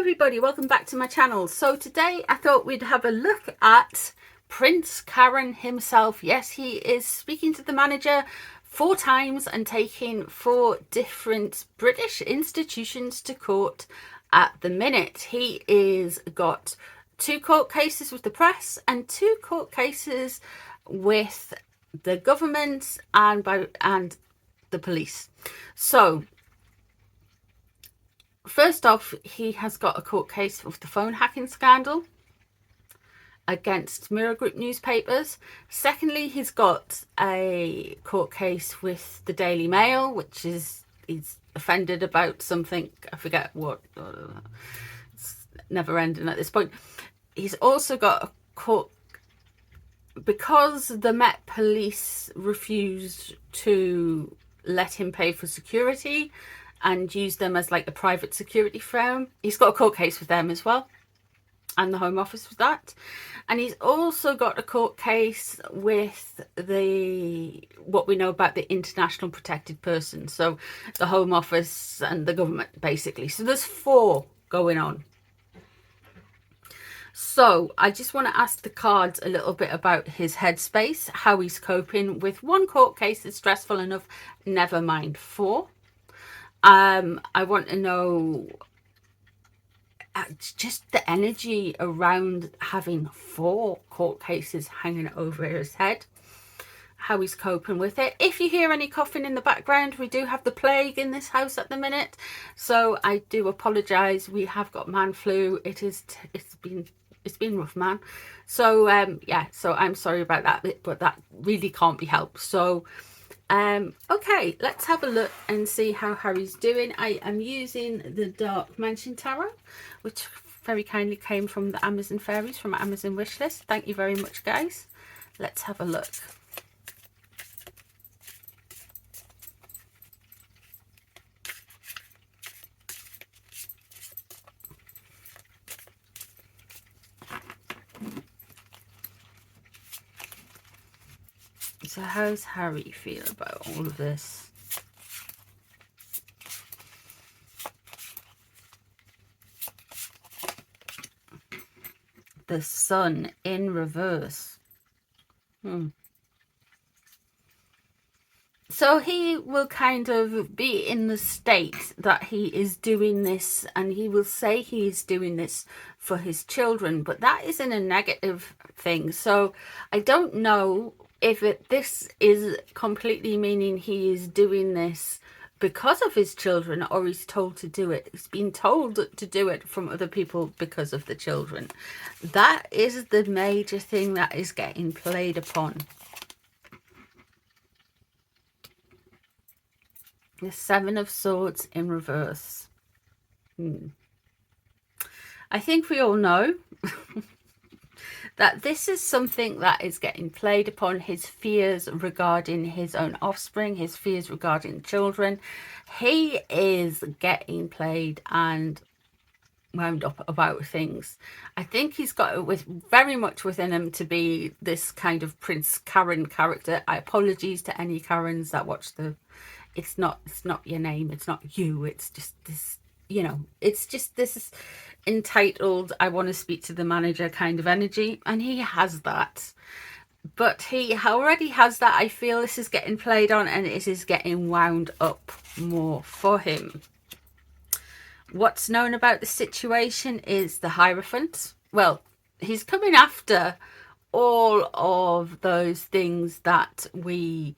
everybody, welcome back to my channel. So today I thought we'd have a look at Prince Karen himself. Yes, he is speaking to the manager 4 times and taking 4 different British institutions to court at the minute. He is got 2 court cases with the press and 2 court cases with the government and the police. So first off, he has got a court case of the phone hacking scandal against Mirror Group newspapers. Secondly, he's got a court case with the Daily Mail, which is he's offended about something, I forget what, it's never ending at this point. He's also got a court because the Met Police refused to let him pay for security and use them as like a private security firm. He's got a court case with them as well, and the Home Office with that. And he's also got a court case with what we know about the international protected person, so the Home Office and the government basically. So there's 4 going on. So I just want to ask the cards a little bit about his headspace, how he's coping with 1 court case that's stressful enough, never mind 4. I want to know just the energy around having 4 court cases hanging over his head, how he's coping with it. If you hear any coughing in the background, we do have the plague in this house at the minute, so I do apologize. We have got man flu. It's been rough, man. So yeah, so I'm sorry about that, but that really can't be helped. So okay, let's have a look and see how Harry's doing. I am using the Dark Mansion Tarot, which very kindly came from the Amazon fairies from Amazon wishlist. Thank you very much, guys. Let's have a look. So how's Harry feel about all of this? The Sun in reverse. So he will kind of be in the state that he is doing this, and he will say he is doing this for his children, but that isn't a negative thing. So I don't know if this is completely meaning he is doing this because of his children, or he's told to do it. He's been told to do it from other people because of the children. That is the major thing that is getting played upon. The 7 of Swords in reverse. I think we all know that this is something that is getting played upon. His fears regarding his own offspring, his fears regarding children. He is getting played and wound up about things. I think he's got it very much within him to be this kind of Prince Karen character. I apologies to any Karens that watch the... It's not your name, it's not you, it's just this, you know, it's just this entitled, I want to speak to the manager kind of energy, and he has that. But he already has that. I feel this is getting played on, and it is getting wound up more for him. What's known about the situation is the Hierophant. Well, he's coming after all of those things that we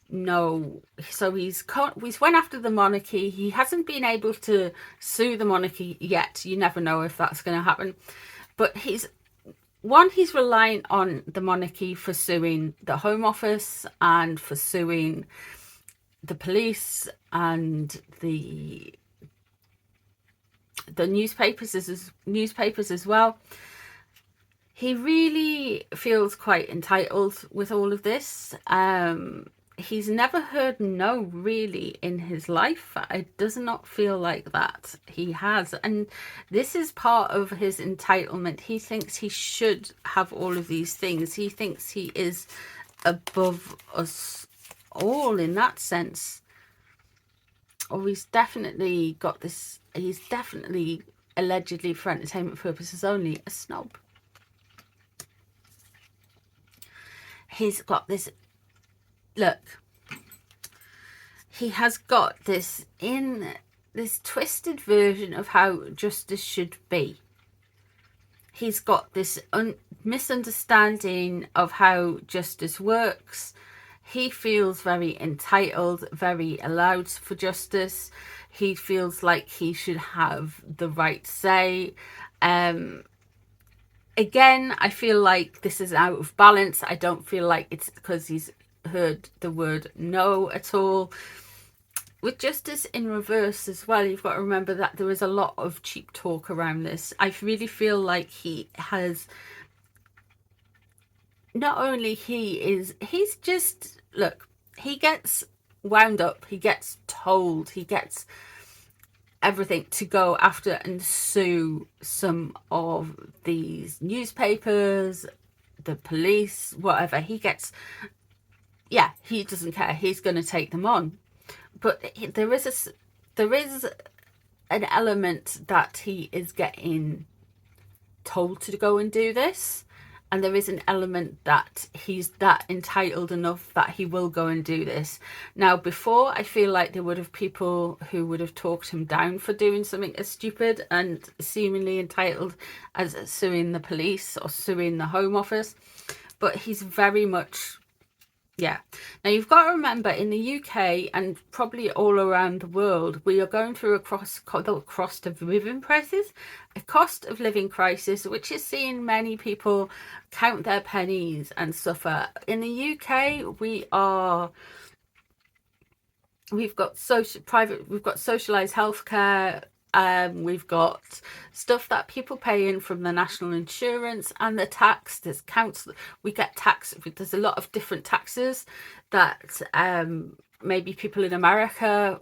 know. So he's went after the monarchy. He hasn't been able to sue the monarchy yet. You never know if that's going to happen, but he's relying on the monarchy for suing the Home Office and for suing the police and the newspapers as well. He really feels quite entitled with all of this. He's never heard no really in his life. It does not feel like that he has, and this is part of his entitlement. He thinks he should have all of these things. He thinks he is above us all in that sense. Or he's definitely got this, he's definitely allegedly for entertainment purposes only, a snob. He's got this, look, he has got this twisted version of how justice should be. He's got this misunderstanding of how justice works. He feels very entitled, very allowed for justice. He feels like he should have the right say. Again, I feel like this is out of balance. I don't feel like it's because he's heard the word no at all. With justice in reverse as well, you've got to remember that there is a lot of cheap talk around this. I really feel like he has, not only he's just, look, he gets wound up, he gets told, he gets everything to go after and sue some of these newspapers, the police, whatever. He gets, yeah, he doesn't care, he's going to take them on. But there is an element that he is getting told to go and do this, and there is an element that he's that entitled enough that he will go and do this. Now, before, I feel like there would have people who would have talked him down for doing something as stupid and seemingly entitled as suing the police or suing the Home Office, but he's very much, yeah. Now, you've got to remember, in the UK and probably all around the world, we are going through a cost of living crisis, which is seeing many people count their pennies and suffer. In the UK, we've got socialised healthcare. We've got stuff that people pay in from the national insurance and the tax. There's council. We get tax. There's a lot of different taxes that maybe people in America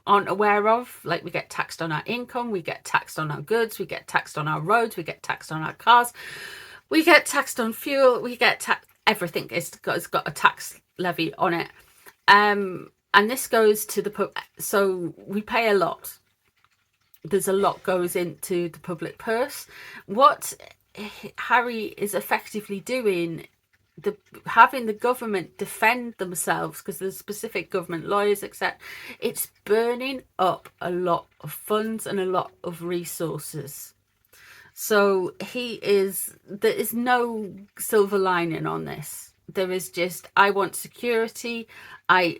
aren't aware of. Like, we get taxed on our income, we get taxed on our goods, we get taxed on our roads, we get taxed on our cars, we get taxed on fuel, we get taxed. Everything has got a tax levy on it. And this goes to the so we pay a lot. There's a lot goes into the public purse. What Harry is effectively doing, having the government defend themselves, because there's specific government lawyers, etc. It's burning up a lot of funds and a lot of resources. So there is no silver lining on this. There is just, I want security. I'm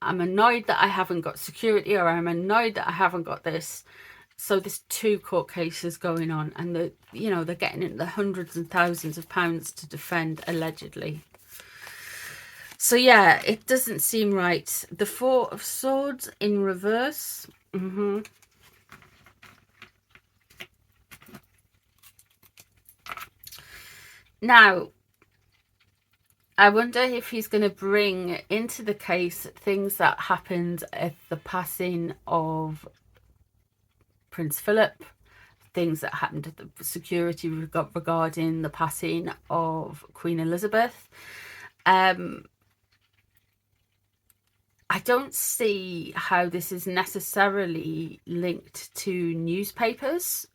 annoyed that I haven't got security, or I'm annoyed that I haven't got this. So there's 2 court cases going on, and they're getting into the hundreds and thousands of pounds to defend, allegedly. So yeah, it doesn't seem right. The 4 of Swords in reverse. Now, I wonder if he's going to bring into the case things that happened at the passing of Prince Philip, things that happened at the security regarding the passing of Queen Elizabeth. I don't see how this is necessarily linked to newspapers,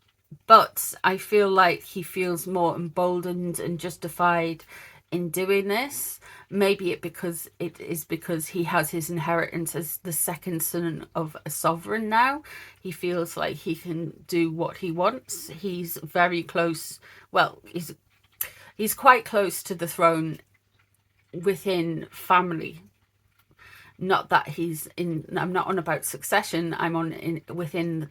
but I feel like he feels more emboldened and justified in doing this. Maybe it is because he has his inheritance as the second son of a sovereign now. He feels like he can do what he wants. He's very close. Well, he's quite close to the throne within family. Not that he's in. I'm not on about succession. I'm on within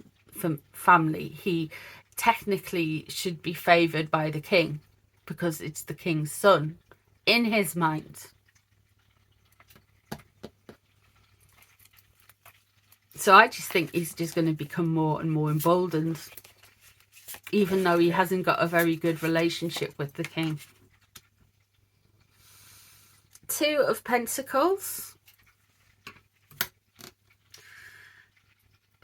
family. He technically should be favoured by the king because it's the king's son. In his mind. So I just think he's just going to become more and more emboldened, even though he hasn't got a very good relationship with the king. 2 of Pentacles.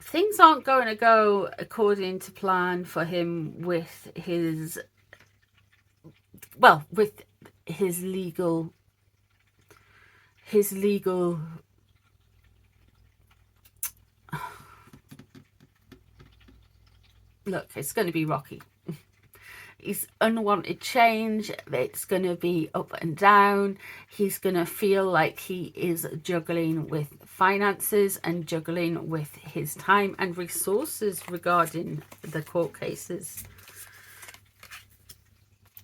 Things aren't going to go according to plan for him with his legal look, it's going to be rocky. It's unwanted change. It's going to be up and down. He's going to feel like he is juggling with finances and juggling with his time and resources regarding the court cases.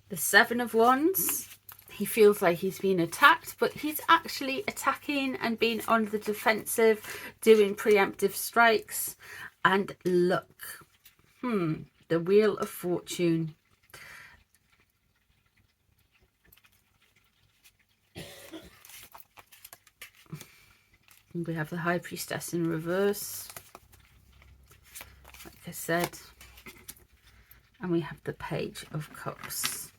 The Seven of Wands. He feels like he's been attacked, but he's actually attacking and being on the defensive, doing preemptive strikes. And look, the Wheel of Fortune. And we have the High Priestess in reverse, like I said. And we have the Page of Cups.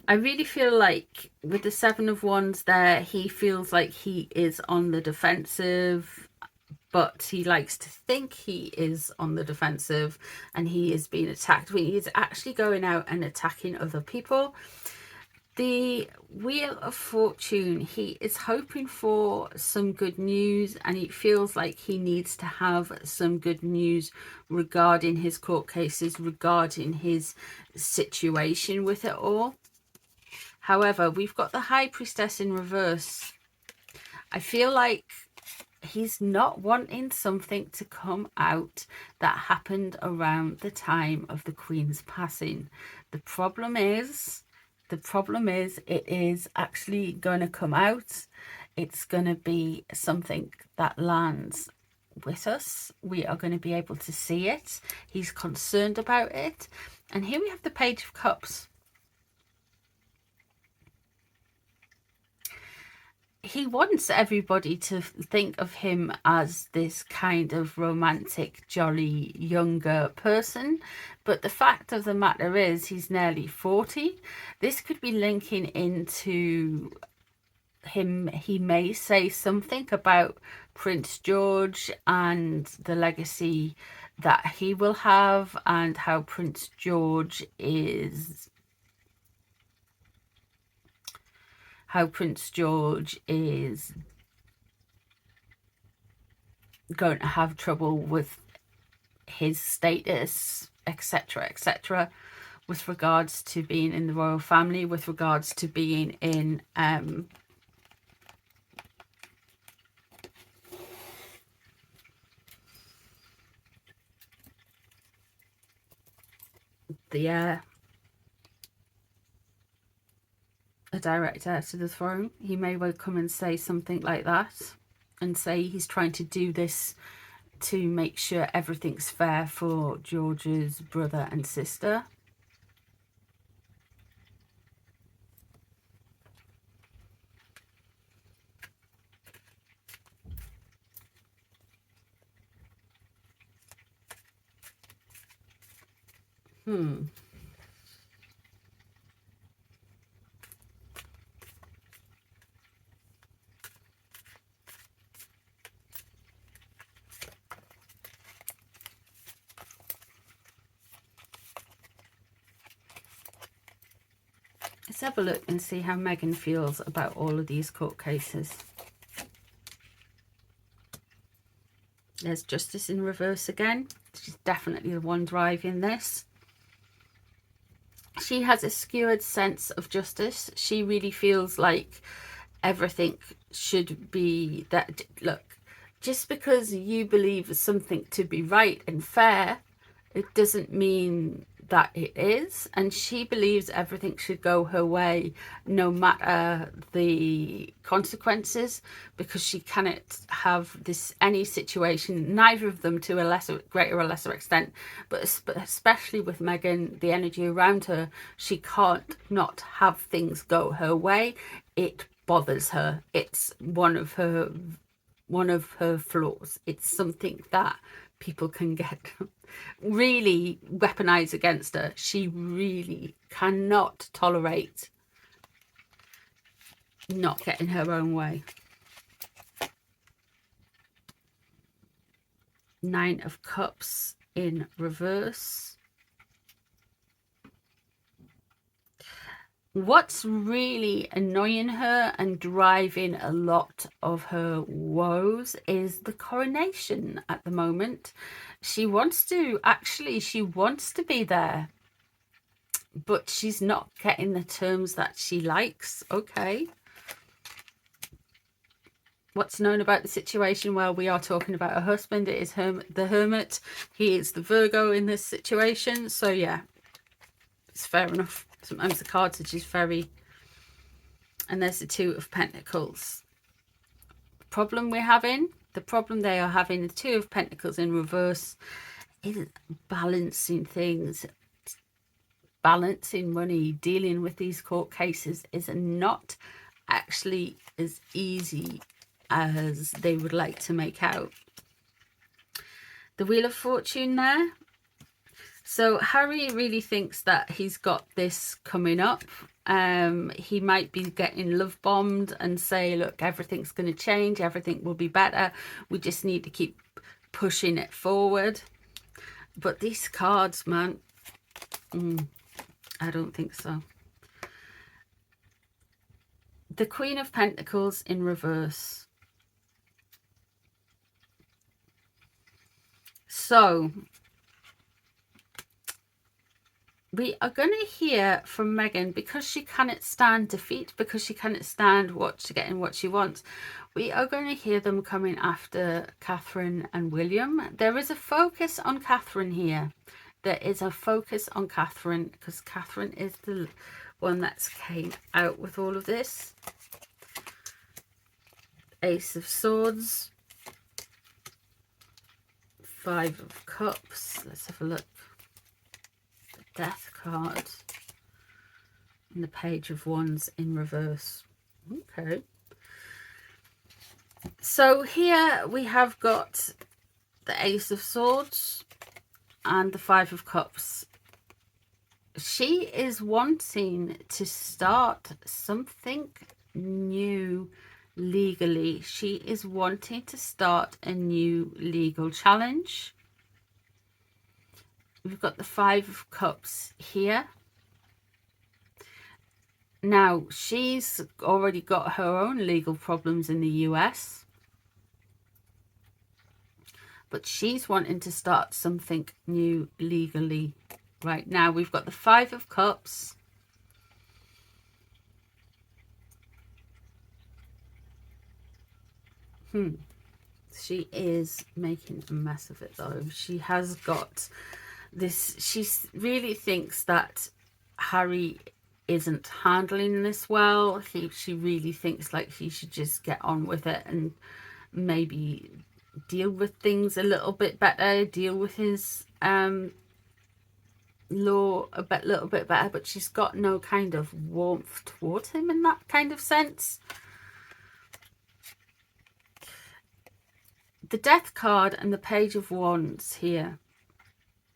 I really feel like with the Seven of Wands there, he feels like he is on the defensive, but he likes to think he is on the defensive and he is being attacked. He is actually going out and attacking other people. The Wheel of Fortune, he is hoping for some good news, and he feels like he needs to have some good news regarding his court cases, regarding his situation with it all. However, we've got the High Priestess in reverse. I feel like he's not wanting something to come out that happened around the time of the Queen's passing. The problem is it is actually going to come out. It's going to be something that lands with us. We are going to be able to see it. He's concerned about it. And here we have the Page of Cups. He wants everybody to think of him as this kind of romantic, jolly, younger person. But the fact of the matter is he's nearly 40. This could be linking into him. He may say something about Prince George and the legacy that he will have, and how Prince George is going to have trouble with his status, etc., etc., with regards to being in the royal family, with regards to being in a direct heir to the throne. He may well come and say something like that, and say he's trying to do this to make sure everything's fair for George's brother and sister. Let's have a look and see how Meghan feels about all of these court cases. There's Justice in reverse again. She's definitely the one driving this. She has a skewed sense of justice. She really feels like everything should be that. Look, just because you believe something to be right and fair, it doesn't mean that it is. And she believes everything should go her way no matter the consequences, because she cannot have this any situation, neither of them to a greater or lesser extent, but especially with Meghan, the energy around her, she can't not have things go her way. It bothers her. It's one of her flaws. It's something that people can get really weaponize against her. She really cannot tolerate not getting her own way. Nine of Cups in reverse. What's really annoying her and driving a lot of her woes is the coronation at the moment. She wants to, actually, she wants to be there, but she's not getting the terms that she likes. Okay. What's known about the situation? Well, we are talking about her husband. It is the Hermit. He is the Virgo in this situation. So, yeah, it's fair enough. Sometimes the cards are just very... And there's the Two of Pentacles. Problem we're having, the problem they are having, the Two of Pentacles in reverse, is balancing things. Balancing money, dealing with these court cases is not actually as easy as they would like to make out. The Wheel of Fortune there. So Harry really thinks that he's got this coming up. He might be getting love bombed and say, look, everything's going to change. Everything will be better. We just need to keep pushing it forward. But these cards, man, I don't think so. The Queen of Pentacles in reverse. So we are going to hear from Megan, because she cannot stand defeat, because she cannot stand getting what she wants. We are going to hear them coming after Catherine and William. There is a focus on Catherine here. There is a focus on Catherine, because Catherine is the one that's came out with all of this. Ace of Swords. Five of Cups. Let's have a look. The Death card. And the Page of Wands in reverse. Okay. So here we have got the Ace of Swords and the Five of Cups. She is wanting to start something new legally. She is wanting to start a new legal challenge. We've got the Five of Cups here. Now, she's already got her own legal problems in the US. But she's wanting to start something new legally right now. We've got the Five of Cups. She is making a mess of it, though. She has got this. She really thinks that Harry isn't handling this well. She really thinks like he should just get on with it and maybe deal with things a little bit better, deal with his law a little bit better, but she's got no kind of warmth towards him in that kind of sense. The Death card and the Page of Wands here.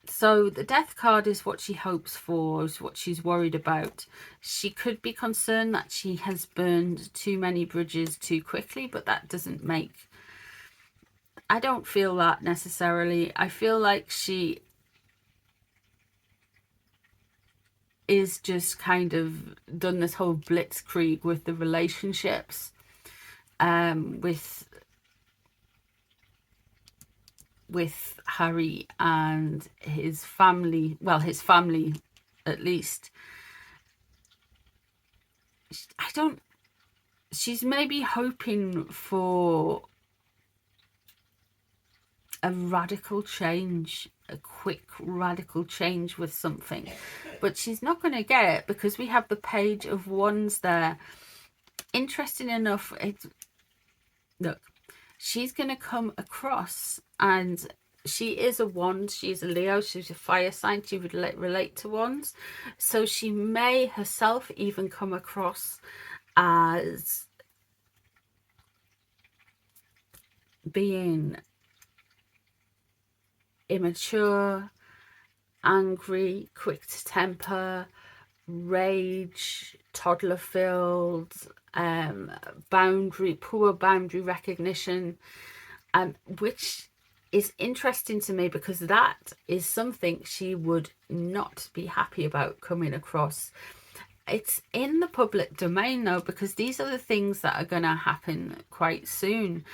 So the Death card is what she hopes for, is what she's worried about. She could be concerned that she has burned too many bridges too quickly, but that doesn't make... I don't feel that necessarily. I feel like she is just kind of done this whole blitzkrieg with the relationships, with Harry and his family. Well, his family, at least. She's maybe hoping for a radical change, a quick radical change with something, but she's not going to get it because we have the Page of Wands there. Interesting enough, look, she's going to come across, and she is a wand, she's a Leo, she's a fire sign, she would relate to wands, so she may herself even come across as being immature, angry, quick to temper, rage, toddler filled, poor boundary recognition, which is interesting to me because that is something she would not be happy about coming across. It's in the public domain though, because these are the things that are going to happen quite soon.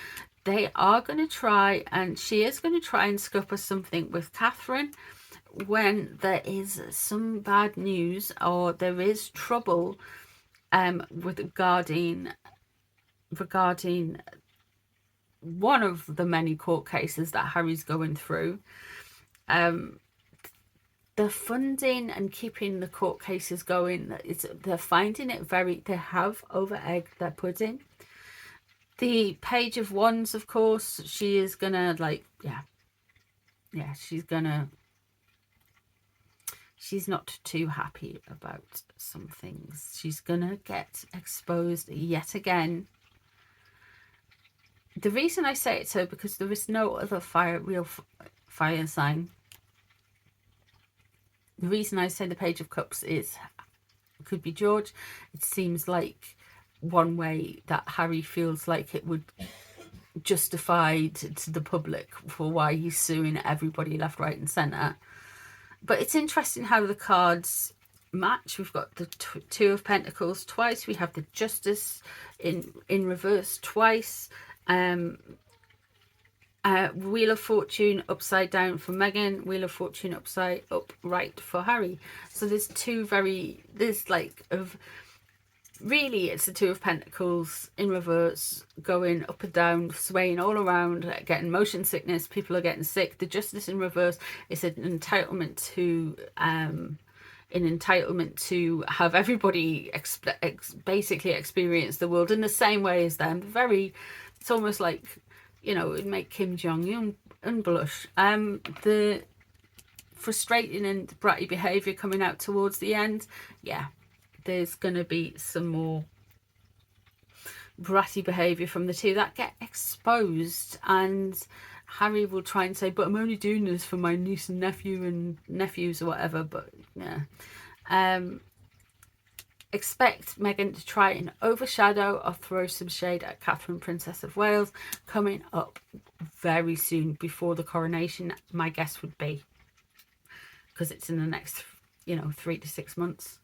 They are going to try, and she is going to try and scupper something with Catherine when there is some bad news or there is trouble regarding one of the many court cases that Harry's going through. The funding and keeping the court cases going, they're finding it they have over-egged their pudding. The Page of Wands, of course, she is gonna she's not too happy about some things. She's gonna get exposed yet again. The reason I say it so, because there is no other real fire sign. The reason I say the Page of Cups is, it could be George. It seems like one way that Harry feels like it would justify to the public for why he's suing everybody left, right and centre. But it's interesting how the cards match. We've got the Two of Pentacles twice. We have the Justice in reverse twice. Wheel of Fortune upside down for Meghan, Wheel of Fortune upright for Harry. So there's really it's the Two of Pentacles in reverse, going up and down, swaying all around, getting motion sickness. People are getting sick. The Justice in reverse is an entitlement to have everybody basically experience the world in the same way as them. It's almost like, you know, it'd make Kim Jong-un blush. The frustrating and bratty behaviour coming out towards the end, yeah, there's going to be some more bratty behaviour from the two that get exposed, and Harry will try and say, but I'm only doing this for my niece and nephews or whatever. But yeah, expect Meghan to try and overshadow or throw some shade at Catherine, Princess of Wales, coming up very soon before the coronation, my guess would be, because it's in the next 3 to 6 months.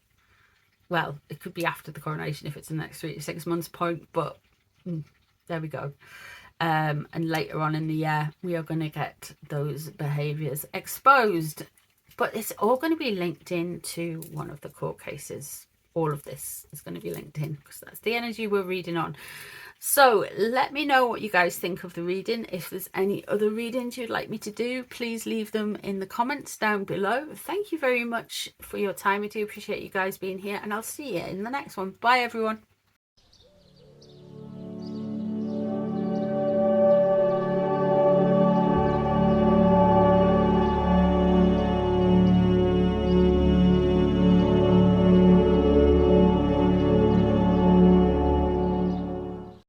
Well, it could be after the coronation if it's in the next 3 to 6 months point, but there we go. And later on in the year, we are going to get those behaviours exposed. But it's all going to be linked into one of the court cases. All of this is going to be linked in, because that's the energy we're reading on. So let me know what you guys think of the reading. If there's any other readings you'd like me to do, please leave them in the comments down below. Thank you very much for your time. I do appreciate you guys being here, and I'll see you in the next one. Bye everyone.